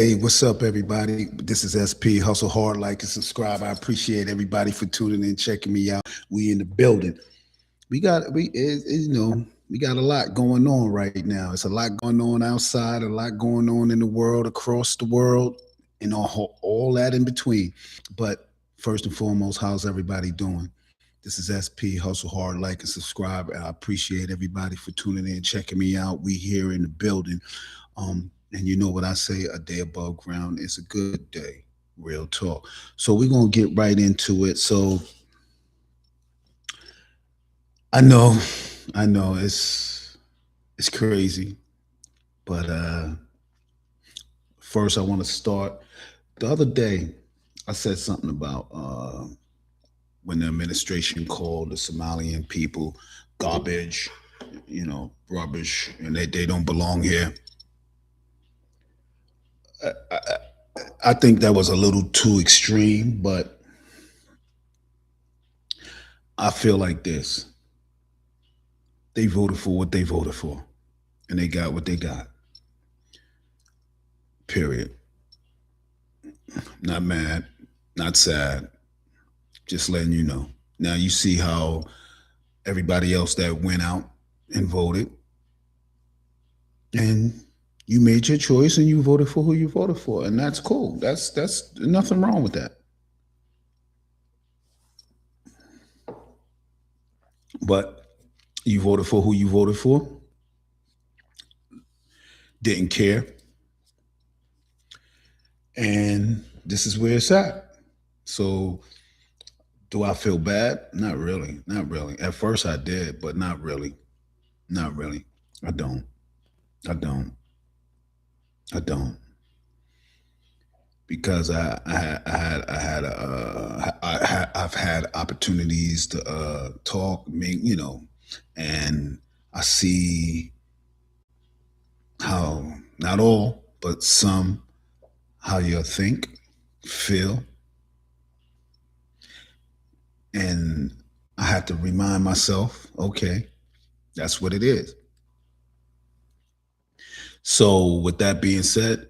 Hey, what's up, everybody? This is SP. Hustle hard, like and subscribe. I appreciate everybody for tuning in, checking me out. We in the building. We got a lot going on right now. It's a lot going on outside, a lot going on in the world, across the world, and all that in between. But first and foremost, how's everybody doing? This is SP. Hustle hard, like and subscribe. I appreciate everybody for tuning in, checking me out. We here in the building. And you know what I say, a day above ground is a good day. Real talk. So we're gonna get right into it. So I know, I know it's crazy, but first I want to start. The other day, I said something about when the administration called the Somalian people garbage, rubbish, and they don't belong here. I think that was a little too extreme, but I feel like this. They voted for what they voted for, and they got what they got. Period. Not mad, not sad. Just letting you know. Now you see how everybody else that went out and voted, and you made your choice, and you voted for who you voted for, and that's cool. That's nothing wrong with that. But you voted for who you voted for. Didn't care, and this is where it's at. So do I feel bad? Not really. Not really. At first I did, but not really. Not really. I don't. I don't. I don't. Because I've had opportunities to talk, and I see how not all, but some how you think, feel, and I have to remind myself, okay, that's what it is. So with that being said,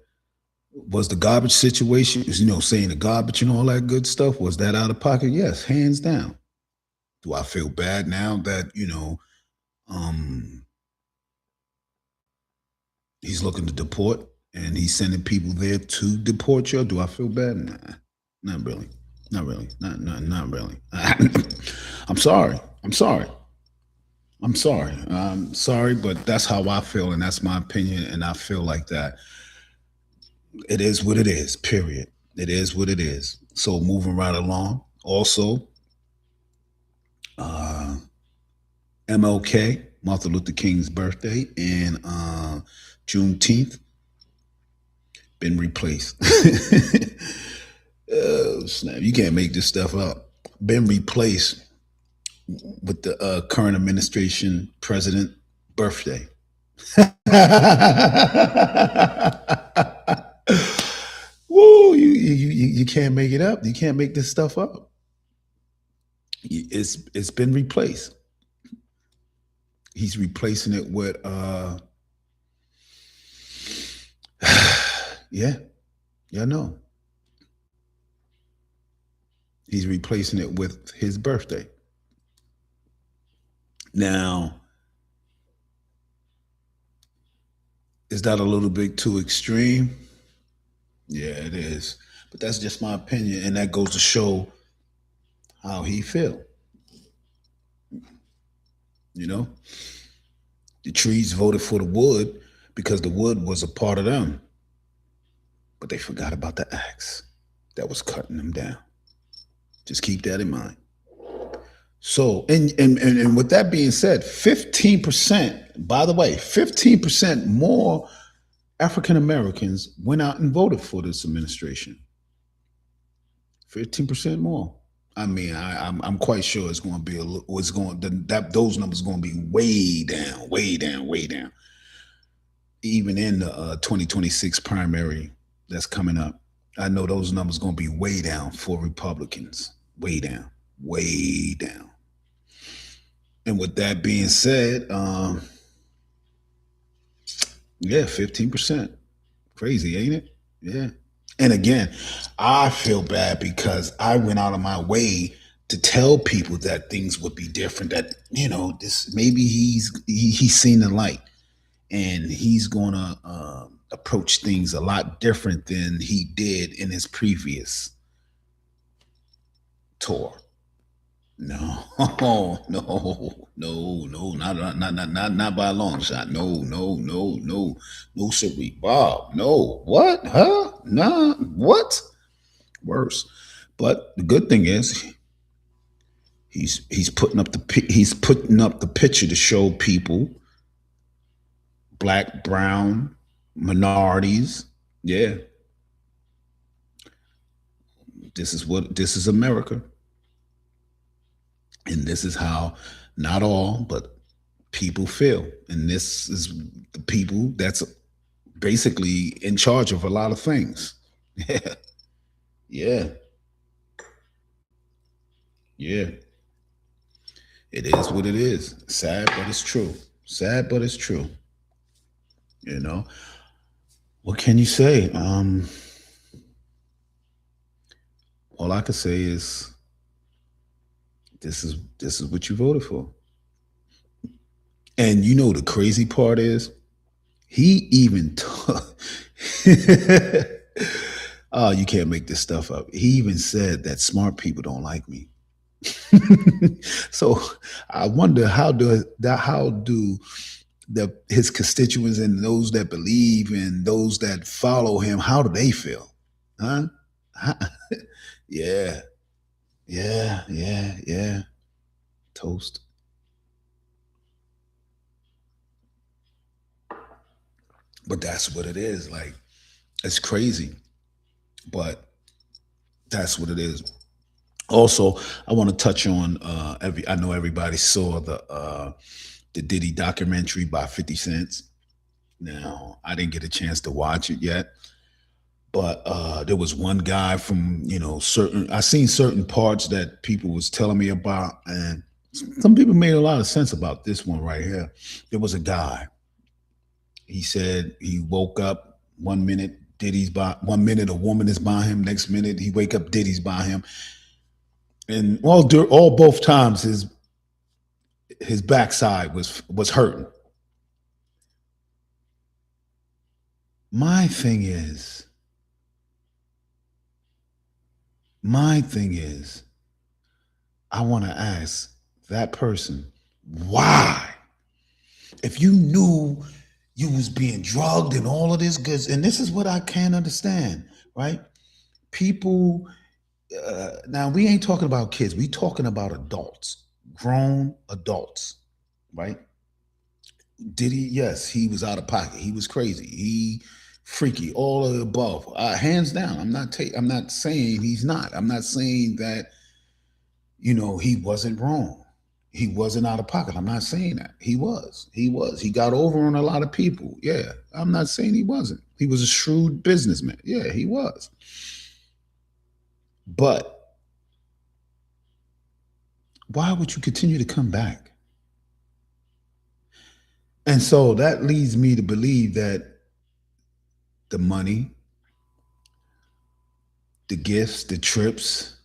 was the garbage situation, saying the garbage and all that good stuff, was that out of pocket? Yes, hands down. Do I feel bad now that, um, he's looking to deport and he's sending people there to deport you? Do I feel bad? Nah, not really. Not really. Not really. I'm sorry. I'm sorry. I'm sorry. I'm sorry, but that's how I feel, and that's my opinion, and I feel like that. It is what it is, period. It is what it is. So moving right along. Also, uh, MLK, Martin Luther King's birthday, and Juneteenth been replaced. Oh, snap. You can't make this stuff up. Been replaced with the current administration president birthday. Woo! You can't make it up. You can't make this stuff up. It's been replaced. He's replacing it with yeah, yeah, no. He's replacing it with his birthday. Now, is that a little bit too extreme? Yeah, it is. But that's just my opinion, and that goes to show how he feel. You know, the trees voted for the wood because the wood was a part of them, but they forgot about the axe that was cutting them down. Just keep that in mind. So, and with that being said, 15%, by the way, 15% more African Americans went out and voted for this administration. 15% more. I mean, I'm quite sure it's going to be it's going that those numbers going to be way down, way down, way down. Even in the 2026 primary that's coming up, I know those numbers going to be way down for Republicans. Way down, way down. And with that being said, yeah, 15%. Crazy, ain't it? Yeah. And again, I feel bad because I went out of my way to tell people that things would be different. That this maybe he's seen the light and he's gonna approach things a lot different than he did in his previous tour. No, no, no, not by a long shot. No, no, no, no, no, sirree, Bob. No, what? Huh? Nah, what? Worse. But the good thing is he's putting up the picture to show people, black, brown, minorities. Yeah, this is America, and this is how not all but people feel, and this is the people that's basically in charge of a lot of things. Yeah, yeah, yeah. It is what it is. Sad, but it's true. Sad, but it's true. You know what can you say? All I could say is this is what you voted for. And the crazy part is he even oh, you can't make this stuff up. He even said that smart people don't like me. So I wonder how do his constituents and those that believe and those that follow him, how do they feel? Huh? Yeah, yeah, yeah, yeah. Toast. But that's what it is. Like, it's crazy, but that's what it is. Also, I want to touch on I know everybody saw the Diddy documentary by 50 Cent. Now, I didn't get a chance to watch it yet, but there was one guy from, certain I seen certain parts that people was telling me about, and some people made a lot of sense about this one right here. There was a guy. He said he woke up 1 minute, Diddy's by 1 minute, a woman is by him. Next minute, he wake up, Diddy's by him, and all both times his backside was hurting. My thing is, my thing is, I want to ask that person why, if you knew you was being drugged and all of this goods, and this is what I can't understand, right? People, now we ain't talking about kids, we talking about adults, grown adults, right? Did he? Yes, he was out of pocket. He was crazy. He freaky. All of the above. Hands down. I'm not saying he's not. I'm not saying that he wasn't wrong. He wasn't out of pocket. I'm not saying that. He was. He was. He got over on a lot of people. Yeah. I'm not saying he wasn't. He was a shrewd businessman. Yeah, he was. But why would you continue to come back? And so that leads me to believe that the money, the gifts, the trips,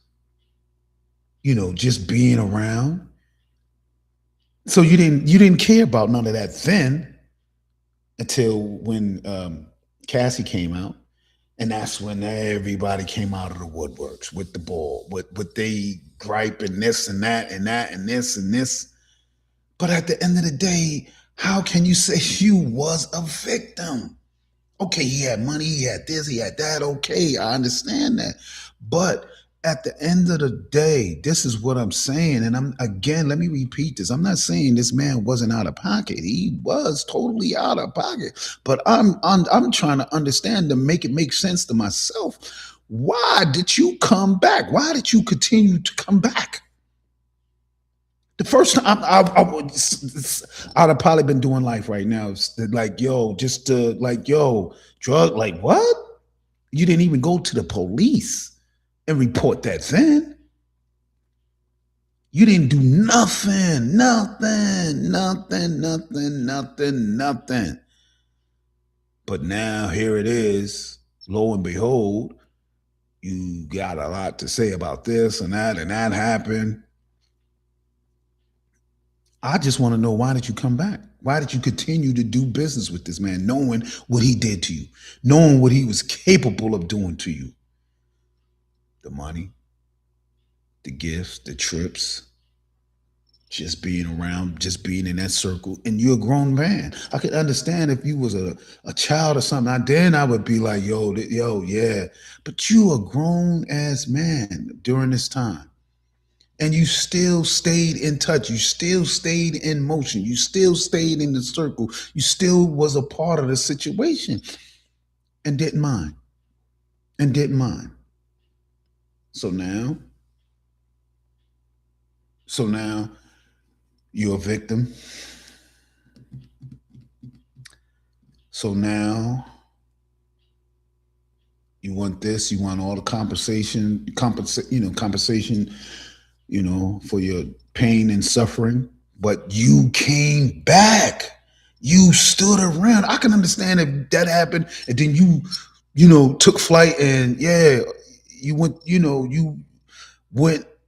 just being around. So you didn't care about none of that then until when Cassie came out, and that's when everybody came out of the woodworks with the ball, with they gripe and this and that and that and this and this. But at the end of the day, how can you say you was a victim? Okay, he had money, he had this, he had that. Okay, I understand that. But at the end of the day, this is what I'm saying. And let me repeat this. I'm not saying this man wasn't out of pocket. He was totally out of pocket. But I'm trying to understand to make it make sense to myself. Why did you come back? Why did you continue to come back? The first time I'd have probably been doing life right now. Like, yo, just like, yo, drug, like what? You didn't even go to the police and report that then. You didn't do nothing, nothing, nothing, nothing, nothing, nothing. But now here it is. lo and behold, you got a lot to say about this and that happened. I just want to know, why did you come back? Why did you continue to do business with this man, knowing what he did to you, knowing what he was capable of doing to you? The money, the gifts, the trips, just being around, just being in that circle. And you're a grown man. I could understand if you was a child or something. Then I would be like, yo, yeah. But you a grown ass man during this time. And you still stayed in touch. You still stayed in motion. You still stayed in the circle. You still was a part of the situation and didn't mind. And didn't mind. So now you're a victim. So now you want this, you want all the compensation, for your pain and suffering, but you came back. You stood around. I can understand if that happened and then you took flight and you went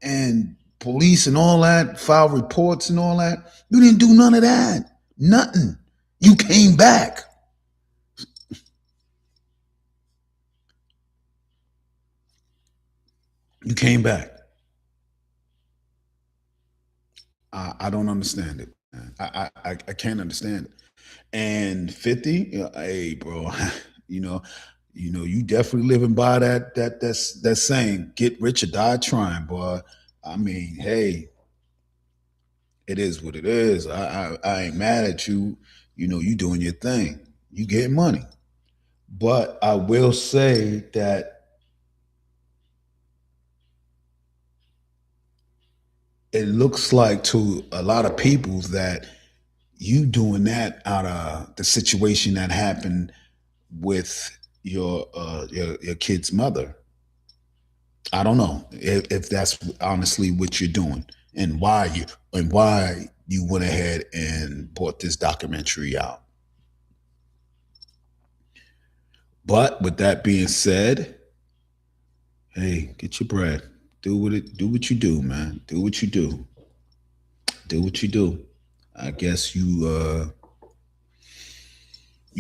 and police and all that, filed reports and all that. You didn't do none of that. Nothing. You came back. You came back. I don't understand it. I can't understand it. And 50, hey, bro, you definitely living by that saying, get rich or die trying, boy. I mean, hey, it is what it is. I ain't mad at you. You doing your thing. You getting money. But I will say that it looks like to a lot of people that you doing that out of the situation that happened with your kid's mother. I don't know if that's honestly what you're doing and why you went ahead and brought this documentary out. But with that being said, hey, get your bread. Do what you do, man. Do what you do. Do what you do. I guess you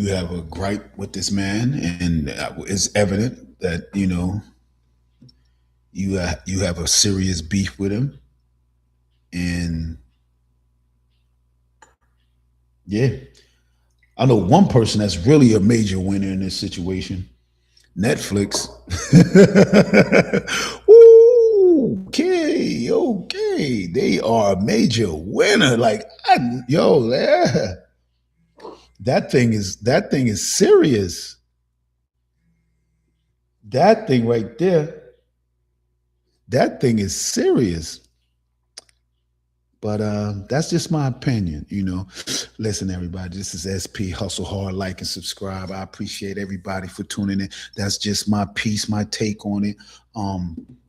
have a gripe with this man, and it's evident that you have a serious beef with him, and yeah, I know one person that's really a major winner in this situation. Netflix. Ooh, okay. They are a major winner. Like, yeah. That thing is serious. That thing right there, that thing is serious. But that's just my opinion. Listen, everybody, this is SP Hustle Hard, like and subscribe. I appreciate everybody for tuning in. That's just my piece, my take on it.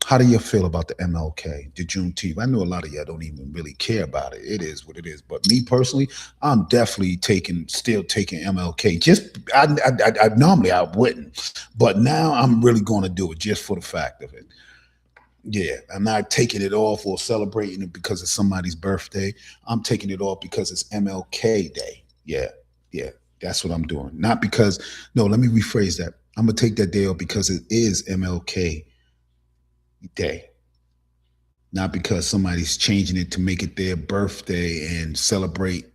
How do you feel about the MLK, the Juneteenth? I know a lot of y'all don't even really care about it. It is what it is. But me personally, I'm definitely still taking MLK. I normally I wouldn't, but now I'm really going to do it just for the fact of it. Yeah, I'm not taking it off or celebrating it because it's somebody's birthday. I'm taking it off because it's MLK Day. Yeah, that's what I'm doing. Not because, no, let me rephrase that. I'm going to take that day off because it is MLK Day. Not because somebody's changing it to make it their birthday and celebrate,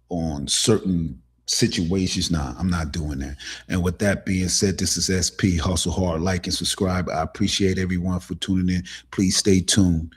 on certain situations. Nah, I'm not doing that. And with that being said, this is SP Hustle Hard. Like and subscribe. I appreciate everyone for tuning in. Please stay tuned.